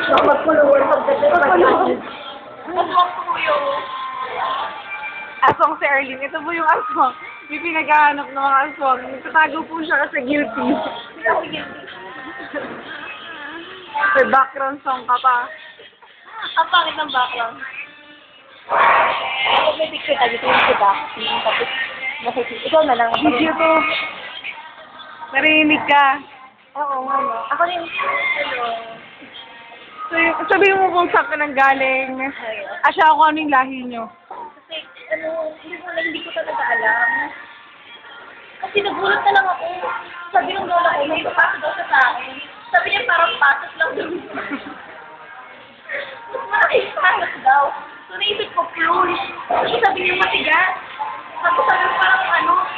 Magpuluhan pagdating. Aswang po yung... Aswang si Erlene. Ito po yung aswang. May pinaghahanap ng mga aswang. Nagtatago po siya kasi guilty. May background song ka pa. Ang pangit ng background. Ako may picture tayo dito yung kita. Tapos, ikaw na lang. Video to. Narinig ka. Oo, nga no. Ako rin. So, sabihin mo kung saan ka nang galing. Asya ako ano yung lahi nyo. Kasi, hindi ko talaga alam. Kasi nagulat na lang ako. Sabi ng lola ko, may papasok daw siya sa akin. Sabi niya parang pasok lang daw. Mas maraming pasok daw. So, naisip ko, plul. Kasi sabi niya matigas. Tapos sabi niya parang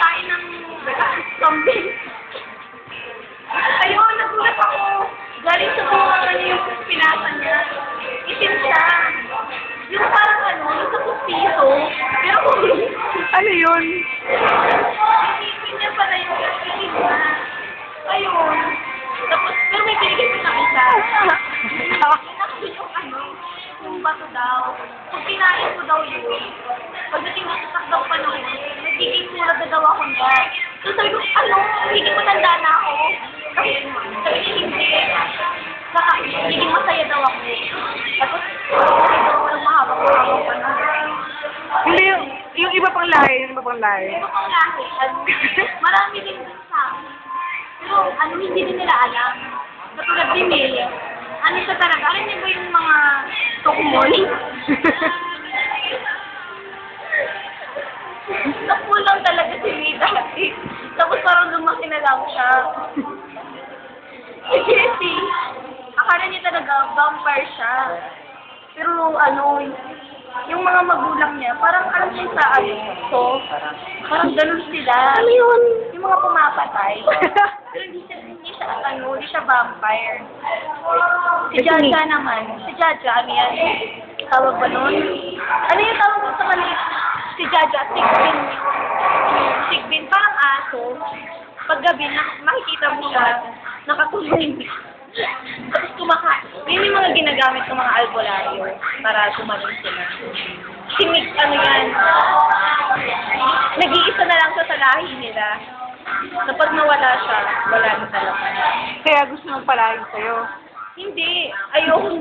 kain ng something. Ayun, nagulat ako. Galing sa mga yung pinasa niya. Itim siya. Yung parang yung sa pustiso. Pero Ano yun? isipin niya pala yung itim na. Ayun. Tapos, pero may binigay ko sa isa. Yung bato daw. Kung pinain ko daw yun, pagdating na sa daw pa nung nagiging tulad na daw ako niya. So sabi ko, hindi matanda na ako. Sabi niya, hindi. Saka, hindi masaya daw ako. Tapos, walang mahaba-mahaba pa na. Hindi, yung iba pang lahi. Yung iba pang lahi. Pero kung lahi, marami din sa amin. Pero, hindi din nila alam. Katulad ni May, siya talaga? Alam niyo ba yung mga tukmol? Tukmol lang talaga si May dati. Tapos parang lumaki na lang siya. Si Jessie, akala niya talaga vampire siya. Pero yung mga magulang niya, parang alam niya sa parang ganun sila. Ano yun? Yung mga pumapatay. Pero hindi siya vampire. Si Jaja naman. Si Jaja, yan. Tawag ba nun? Ano yung tawag mo sa kanila? Si Jaja, Sigbin yun. Sigbin, parang aso. Paggabi, makikita mo siya, nakatulong. Tapos may mga ginagamit ng mga albularyo para gumaling sila. Sinig, yan. Nag-iisa na lang sa lahi nila. Kapag nawala siya, wala na talaga. Kaya gusto mong palahin sa'yo. Hindi. Ayoko.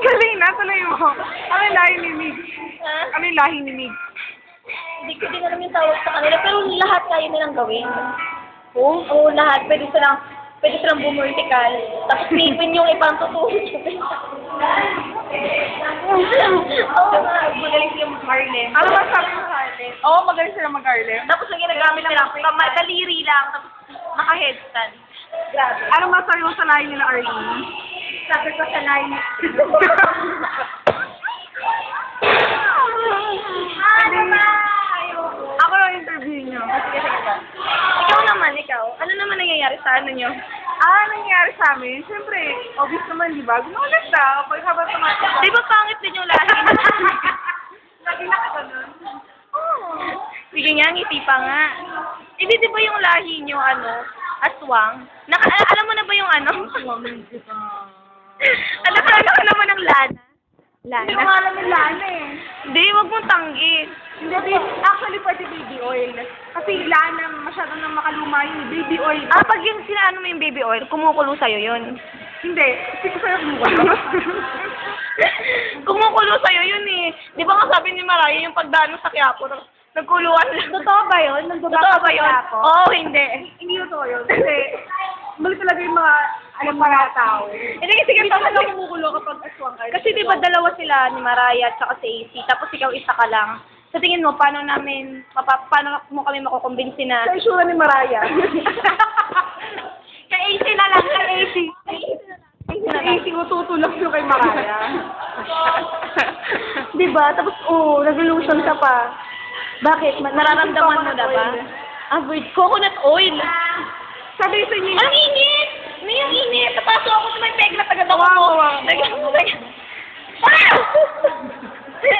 Galing na, tuloy mo. Ano yung lahi ni Mig? Ha? Ano yung lahi ni Mig? Hindi ko din alam yung tawag sa kanila, pero lahat kaya nilang gawin. Oo, lahat. Pwede silang bumultikal. Tapos tipin yung ibang tutuhod. Oo nga, magaling sila mag-Harlem. Ano ba sabi mo Harlem? Oo, magaling sila mag-Harlem. Tapos ang ginagamit nila, daliri lang, tapos naka-headstand. Grabe. Ano masabi mo sa lahi nila Arlene? Sabi ko sa line. Ano ba? Ako lang interview nyo. Sige. Ikaw naman, ano naman nangyayari sa nyo? Nangyayari sa amin? Siyempre, obvious naman, di ba? Gumulat ka pag habang tumatanda. Di ba pangit din yung lahi? Lagi na ka ganun. Oo. Sige nga, ngiti pa nga. Hindi, di ba yung lahi nyo, aswang? Alam mo na ba yung alam ka naman ng lana? Hindi ko alam yung lana eh. Hindi, wag mong tanggi. Hindi, actually pwede baby oil. Kasi lana, masyado nang makaluma yung baby oil. Pag yung sinaano mo yung baby oil, kumukulo sa'yo yun. Hindi, kasi ko sa'yo kumukulo. Kumukulo sa'yo yun eh. Di ba nga sabi ni Mariah yung pagdano sa Quiapo, nagkuluan lang. Totoo ba yun? Totoo ba yun? Oo, hindi. Hindi totoo yun. Kasi, mali talaga yung mga mga tao. Hindi, sige, Hindi ka lang kumukulo kapag aswang ka. Kasi di ba dalawa sila ni Mariah at saka si AC, tapos ikaw isa ka lang. Sa tingin mo, paano mo kami makukumbinsi na? Sa isura ni Mariah. Kay AC na lang, kay AC. Sa AC, ututulog yung kay Mariah. Diba? Tapos, nag-illusion ka pa. Bakit? Nararamdaman mo na ba? Coconut oil. Sabi sa inyo, Ang init! Ano yung init? Napasok ako sa may peg na taga-dako mo. Wow.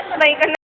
Sanay ka na.